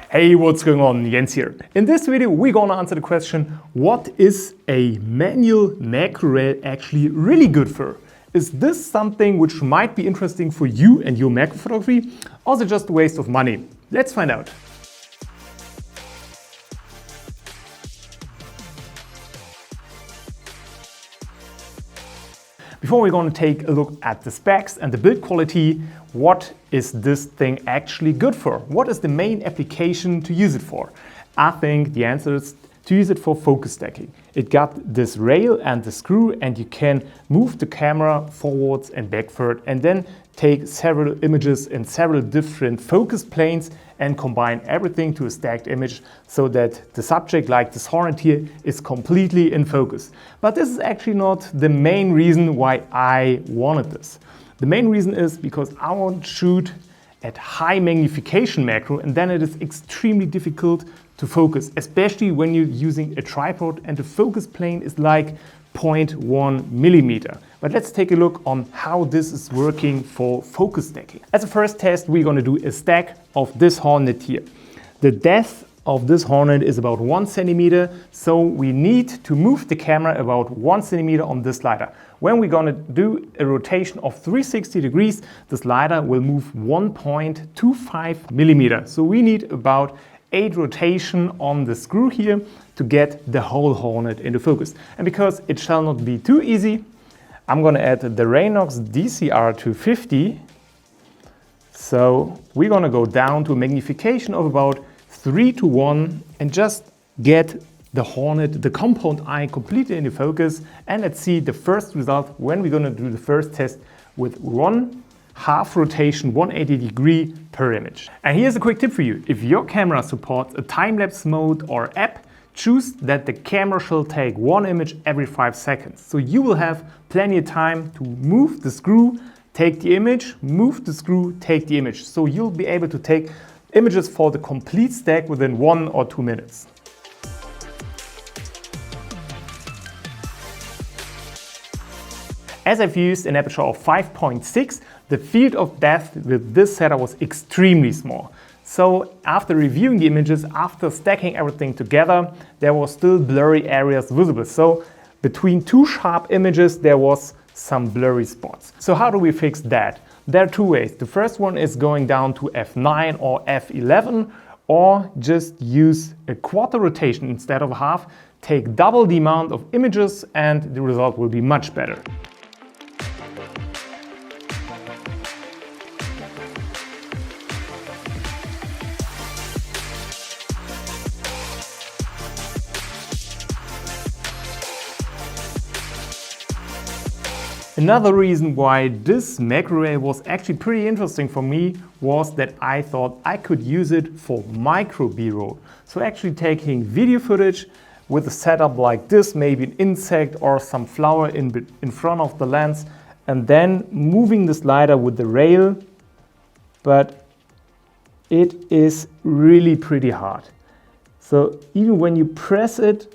Hey, what's going on? Jens here. In this video, we're gonna answer the question, what is a manual macro rail actually really good for? Is this something which might be interesting for you and your macro photography, or is it just a waste of money? Let's find out. Before we're going to take a look at the specs and the build quality, what is this thing actually good for? What is the main application to use it for? I think the answer is to use it for focus stacking. It got this rail and the screw, and you can move the camera forwards and backward and then take several images in several different focus planes and combine everything to a stacked image so that the subject, like this hornet here, is completely in focus. But this is actually not the main reason why I wanted this. The main reason is because I want to shoot at high magnification macro, and then it is extremely difficult to focus, especially when you're using a tripod and the focus plane is like 0.1 millimeter. But let's take a look on how this is working for focus stacking. As a first test, we're going to do a stack of this hornet here. The depth of this hornet is about 1 centimeter, so we need to move the camera about 1 centimeter on this slider. When we're going to do a rotation of 360 degrees, the slider will move 1.25 millimeter. So we need about 8 rotation on the screw here to get the whole hornet into focus. And because it shall not be too easy, I'm going to add the Raynox DCR to 50. So we're going to go down to a magnification of about 3:1 and just get the hornet, the compound eye, completely into focus. And let's see the first result when we're going to do the first test with 1/2 rotation, 180 degree per image. And here's a quick tip for you. If your camera supports a time-lapse mode or app, choose that the camera shall take 1 image every 5 seconds. So you will have plenty of time to move the screw, take the image, move the screw, take the image. So you'll be able to take images for the complete stack within 1 or 2 minutes. As I've used an aperture of 5.6, the field of depth with this setup was extremely small. So after reviewing the images, after stacking everything together, there were still blurry areas visible. So between 2 sharp images, there was some blurry spots. So how do we fix that? There are 2 ways. The first one is going down to f9 or f11, or just use a quarter rotation instead of half, take double the amount of images, and the result will be much better. Another reason why this macro rail was actually pretty interesting for me was that I thought I could use it for micro B-roll. So actually taking video footage with a setup like this, maybe an insect or some flower in front of the lens, and then moving the slider with the rail, but it is really pretty hard. So even when you press it,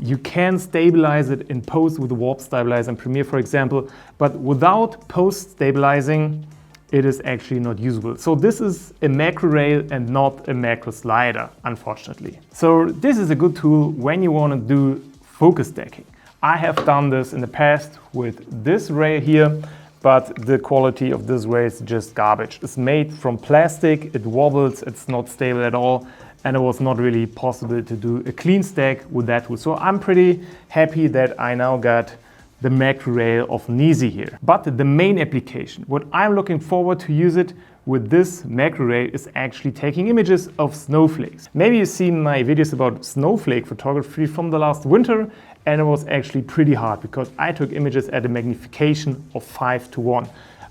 you can stabilize it in post with the warp stabilizer in Premiere, for example, but without post stabilizing, it is actually not usable. So this is a macro rail and not a macro slider, unfortunately. So this is a good tool when you want to do focus stacking. I have done this in the past with this rail here, but the quality of this rail is just garbage. It's made from plastic, it wobbles, it's not stable at all, and it was not really possible to do a clean stack with that tool. So I'm pretty happy that I now got the macro rail of Nisi here. But the main application, what I'm looking forward to use it with this macro rail, is actually taking images of snowflakes. Maybe you've seen my videos about snowflake photography from the last winter, and it was actually pretty hard because I took images at a magnification of 5:1.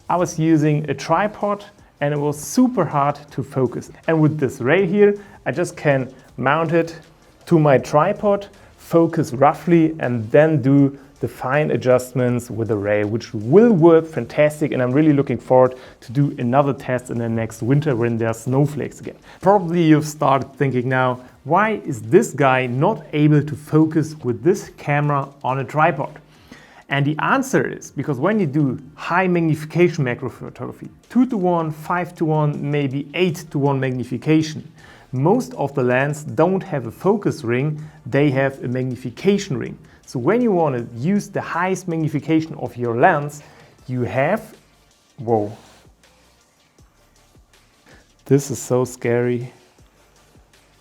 I was using a tripod and it was super hard to focus. And with this rail here, I just can mount it to my tripod, focus roughly, and then do the fine adjustments with the rail, which will work fantastic. And I'm really looking forward to do another test in the next winter when there are snowflakes again. Probably you've started thinking now, why is this guy not able to focus with this camera on a tripod? And the answer is because when you do high magnification macro photography, 2:1, 5:1, maybe 8:1 magnification, most of the lenses don't have a focus ring, they have a magnification ring. So when you want to use the highest magnification of your lens, you have, whoa, this is so scary.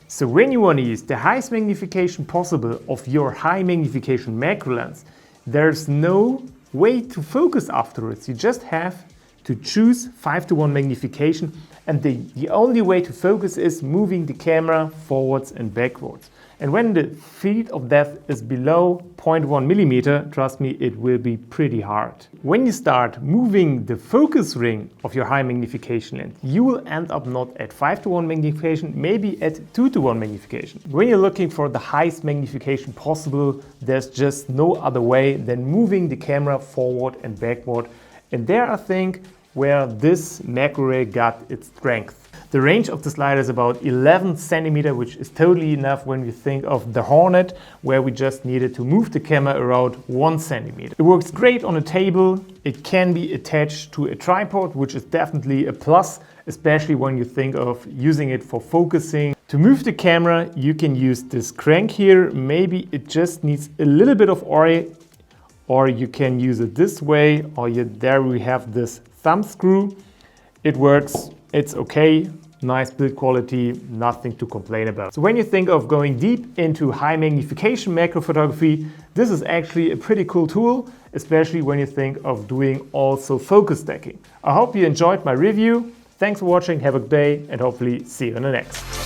So when you want to use the highest magnification possible of your high magnification macro lens, there's no way to focus afterwards. You just have to choose 5:1 magnification, and the only way to focus is moving the camera forwards and backwards. And when the field of depth is below 0.1 millimeter, trust me, it will be pretty hard. When you start moving the focus ring of your high magnification lens, you will end up not at 5:1 magnification, maybe at 2:1 magnification. When you're looking for the highest magnification possible, there's just no other way than moving the camera forward and backward. And there I think where this macro ray got its strength. The range of the slider is about 11 centimeter, which is totally enough when we think of the Hornet, where we just needed to move the camera around 1 centimeter. It works great on a table. It can be attached to a tripod, which is definitely a plus, especially when you think of using it for focusing. To move the camera, you can use this crank here. Maybe it just needs a little bit of oil, or you can use it this way, or there we have this thumb screw. It works. It's okay, nice build quality, nothing to complain about. So when you think of going deep into high magnification macro photography, this is actually a pretty cool tool, especially when you think of doing also focus stacking. I hope you enjoyed my review. Thanks for watching, have a good day, and hopefully see you in the next.